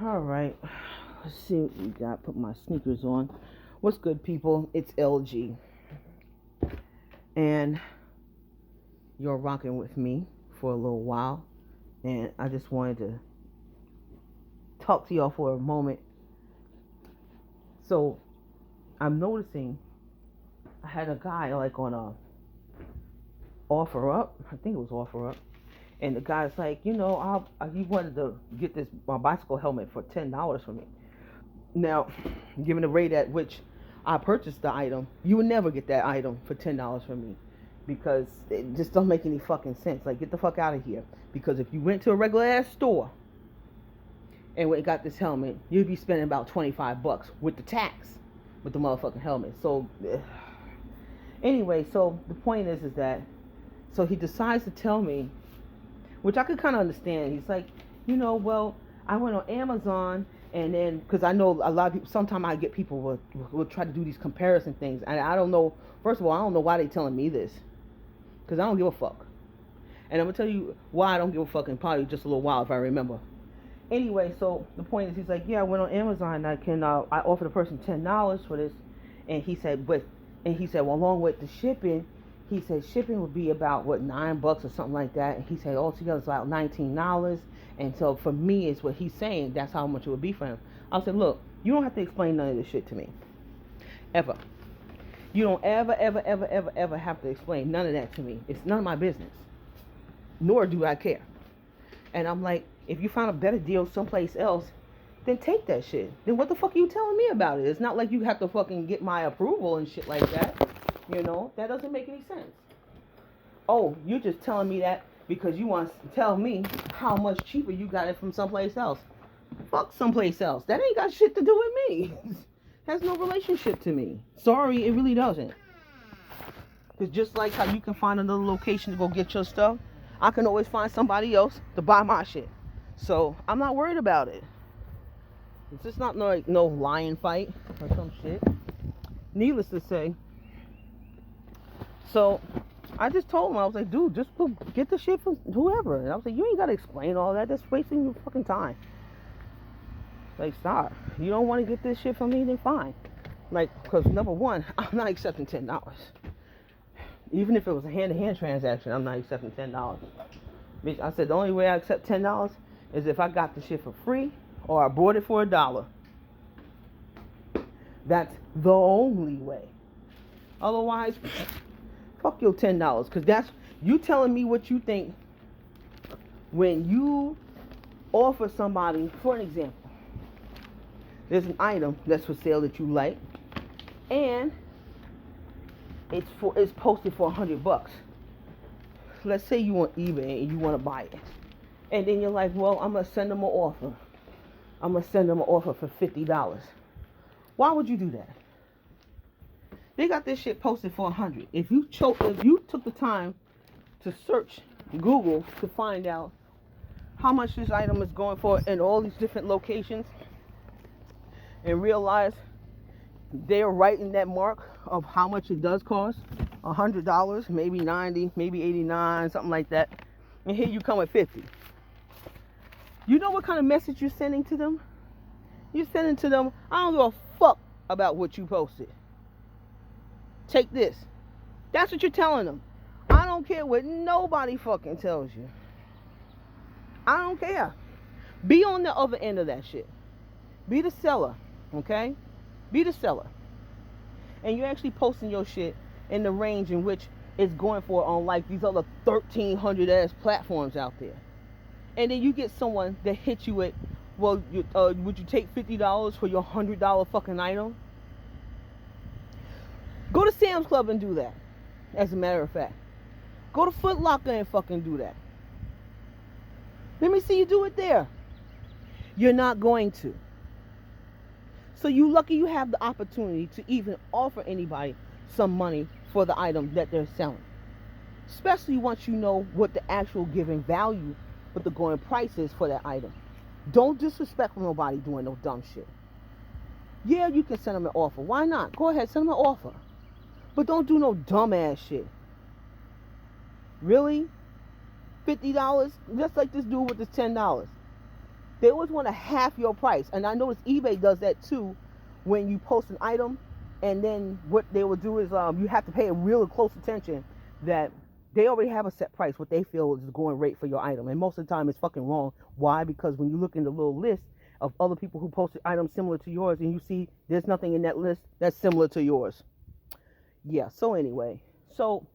All right. Let's see what we got. Put my sneakers on. What's good, people? It's LG. And you're rocking with me for a little while. And I just wanted to talk to y'all for a moment. So I'm noticing I had a guy like on a offer up. I think it was offer up. And the guy's like, he wanted to get my bicycle helmet for $10 from me. Now, given the rate at which I purchased the item, you would never get that item for $10 from me because it just don't make any fucking sense. Like, get the fuck out of here. Because if you went to a regular ass store and went and got this helmet, you'd be spending about $25 with the tax, with the motherfucking helmet. So, anyway, so the point is that, so he decides to tell me, which I could kind of understand. He's like, well, I went on Amazon, and then, because I know a lot of people, sometimes I get people will try to do these comparison things, and I don't know, first of all, I don't know why they're telling me this, because I don't give a fuck. And I'm going to tell you why I don't give a fuck in probably just a little while if I remember. Anyway, so the point is, he's like, yeah, I went on Amazon, and I offered a person $10 for this, and he said, well, along with the shipping, he said shipping would be about, $9 or something like that. And he said altogether it's about $19. And so for me, it's what he's saying. That's how much it would be for him. I said, look, you don't have to explain none of this shit to me. Ever. You don't ever have to explain none of that to me. It's none of my business. Nor do I care. And I'm like, if you find a better deal someplace else, then take that shit. Then what the fuck are you telling me about it? It's not like you have to fucking get my approval and shit like that. That doesn't make any sense. Oh, you're just telling me that because you want to tell me how much cheaper you got it from someplace else. Fuck someplace else. That ain't got shit to do with me. Has no relationship to me. Sorry, it really doesn't. Because just like how you can find another location to go get your stuff, I can always find somebody else to buy my shit. So I'm not worried about it. It's just not no lion fight or some shit. Needless to say. So I just told him, I was like, dude, just go get the shit from whoever. And I was like, you ain't got to explain all that. That's wasting your fucking time. Like, stop. You don't want to get this shit from me, then fine. Like, because number one, I'm not accepting $10. Even if it was a hand-to-hand transaction, I'm not accepting $10. Bitch, I said the only way I accept $10 is if I got the shit for free or I bought it for $1. That's the only way. Otherwise, fuck your $10, because that's you telling me what you think when you offer somebody. For an example, there's an item that's for sale that you like, and it's posted for $100. Let's say you on eBay and you want to buy it, and then you're like, well, I'm gonna send them an offer. I'm gonna send them an offer for $50. Why would you do that? They got this shit posted for $100. If you took the time to search Google to find out how much this item is going for in all these different locations, and realize they're right in that mark of how much it does cost, $100, maybe $90, maybe $89, something like that, and here you come with $50. You know what kind of message you're sending to them? You're sending to them, I don't give a fuck about what you posted. Take this. That's what you're telling them. I don't care what nobody fucking tells you. I don't care. Be on the other end of that shit. Be the seller, okay? Be the seller. And you're actually posting your shit in the range in which it's going for on like these other 1,300 ass platforms out there. And then you get someone that hits you with, well, would you take $50 for your $100 fucking item? Go to Sam's Club and do that, as a matter of fact. Go to Foot Locker and fucking do that. Let me see you do it there. You're not going to. So you lucky you have the opportunity to even offer anybody some money for the item that they're selling. Especially once you know what the actual given value, what the going price is for that item. Don't disrespect nobody doing no dumb shit. Yeah, you can send them an offer. Why not? Go ahead, send them an offer. But don't do no dumbass shit. Really? $50? Just like this dude with this $10. They always want to half your price. And I notice eBay does that too when you post an item. And then what they will do is you have to pay real close attention that they already have a set price, what they feel is the going rate for your item. And most of the time it's fucking wrong. Why? Because when you look in the little list of other people who posted items similar to yours and you see there's nothing in that list that's similar to yours. Yeah, so anyway. So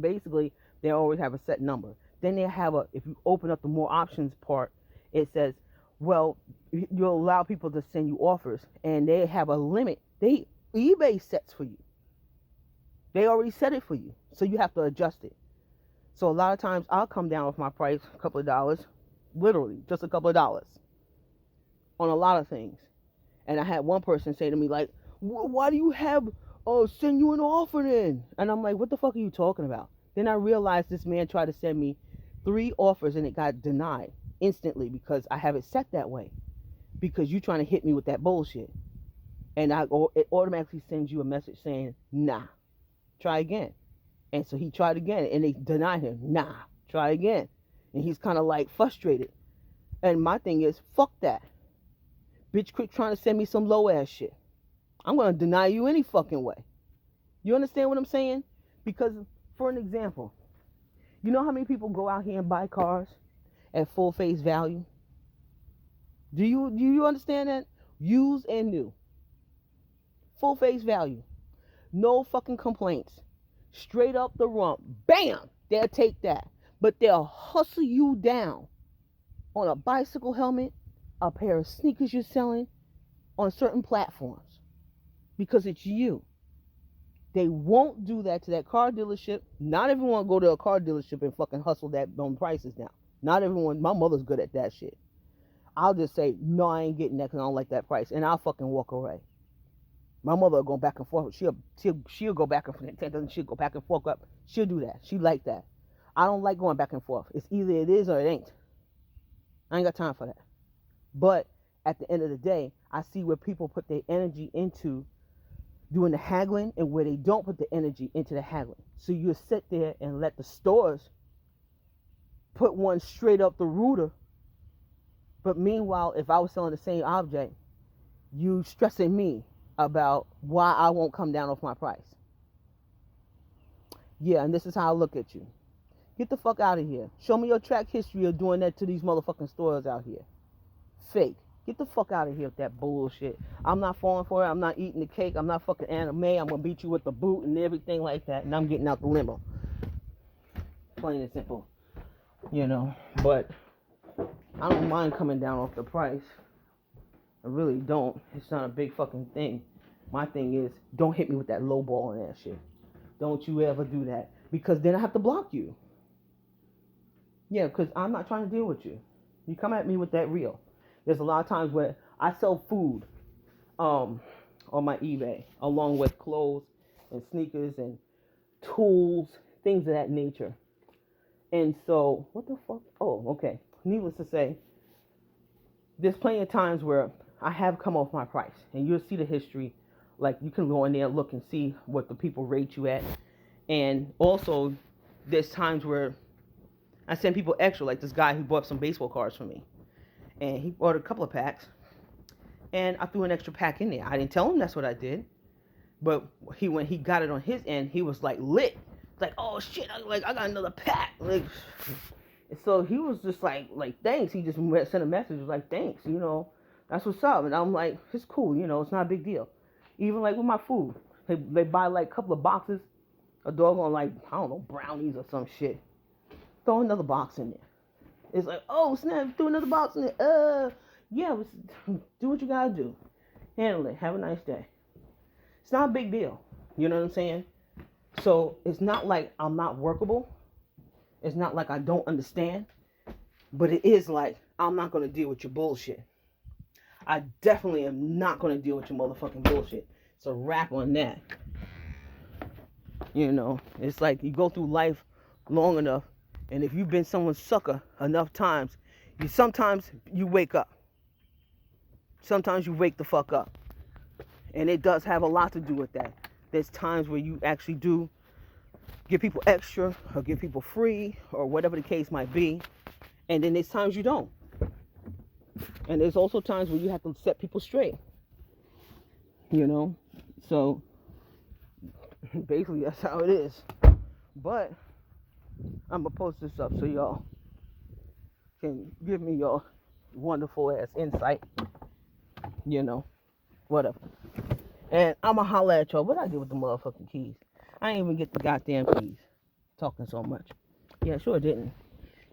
basically they always have a set number. Then they have if you open up the more options part, it says, well, you'll allow people to send you offers and they have a limit. eBay sets for you. They already set it for you. So you have to adjust it. So a lot of times I'll come down with my price a couple of dollars, literally just a couple of dollars on a lot of things. And I had one person say to me like, why do you have send you an offer then? And I'm like, what the fuck are you talking about? Then I realized this man tried to send me 3 offers and it got denied instantly because I have it set that way. Because you're trying to hit me with that bullshit. And it automatically sends you a message saying, nah, try again. And so he tried again and they denied him. Nah, try again. And he's kind of like frustrated. And my thing is, fuck that. Bitch, quit trying to send me some low ass shit. I'm going to deny you any fucking way. You understand what I'm saying? Because, for an example, you know how many people go out here and buy cars at full face value? Do you understand that? Used and new. Full face value. No fucking complaints. Straight up the rump. Bam! They'll take that. But they'll hustle you down on a bicycle helmet, a pair of sneakers you're selling on certain platforms. Because it's you. They won't do that to that car dealership. Not everyone go to a car dealership and fucking hustle that on prices down. Not everyone. My mother's good at that shit. I'll just say, no, I ain't getting that because I don't like that price. And I'll fucking walk away. My mother will go back and forth. She'll go back and forth. She'll go back and forth up. She'll do that. She like that. I don't like going back and forth. It's either it is or it ain't. I ain't got time for that. But at the end of the day, I see where people put their energy into doing the haggling and where they don't put the energy into the haggling. So you sit there and let the stores put one straight up the rooter. But meanwhile, if I was selling the same object, you stressing me about why I won't come down off my price. Yeah, and this is how I look at you. Get the fuck out of here. Show me your track history of doing that to these motherfucking stores out here. Fake. Get the fuck out of here with that bullshit. I'm not falling for it. I'm not eating the cake. I'm not fucking anime. I'm going to beat you with the boot and everything like that. And I'm getting out the limo. Plain and simple. You know. But I don't mind coming down off the price. I really don't. It's not a big fucking thing. My thing is, don't hit me with that low ball and that shit. Don't you ever do that. Because then I have to block you. Yeah, because I'm not trying to deal with you. You come at me with that real. There's a lot of times where I sell food on my eBay, along with clothes and sneakers and tools, things of that nature. And so, what the fuck? Oh, okay. Needless to say, there's plenty of times where I have come off my price. And you'll see the history. Like, you can go in there and look and see what the people rate you at. And also, there's times where I send people extra, like this guy who bought some baseball cards for me. And he bought a couple of packs. And I threw an extra pack in there. I didn't tell him that's what I did. But when he got it on his end, he was like lit. Like, oh shit, I got another pack. Like, so he was just like thanks. He just sent a message like, thanks, you know, that's what's up. And I'm like, it's cool, you know, it's not a big deal. Even like with my food, they buy like a couple of boxes, a doggone like, I don't know, brownies or some shit. Throw another box in there. It's like, oh snap, throw another box in there. Yeah, do what you gotta do. Handle it. Have a nice day. It's not a big deal. You know what I'm saying? So it's not like I'm not workable. It's not like I don't understand. But it is like, I'm not going to deal with your bullshit. I definitely am not going to deal with your motherfucking bullshit. It's a wrap on that. You know, it's like you go through life long enough, and if you've been someone's sucker enough times, sometimes you wake up. Sometimes you wake the fuck up. And it does have a lot to do with that. There's times where you actually do give people extra or give people free or whatever the case might be. And then there's times you don't. And there's also times where you have to set people straight, you know. So basically that's how it is. But I'm gonna post this up so y'all can give me your wonderful ass insight, you know, whatever. And I'ma holler at y'all. What I did with the motherfucking keys? I ain't even get the goddamn keys. Talking so much. Yeah, sure didn't.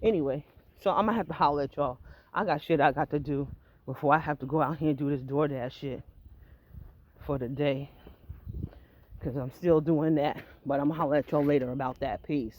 Anyway, so I'm gonna have to holler at y'all. I got shit I got to do before I have to go out here and do this DoorDash shit for the day. Because I'm still doing that. But I'm gonna holler at y'all later about that. Peace.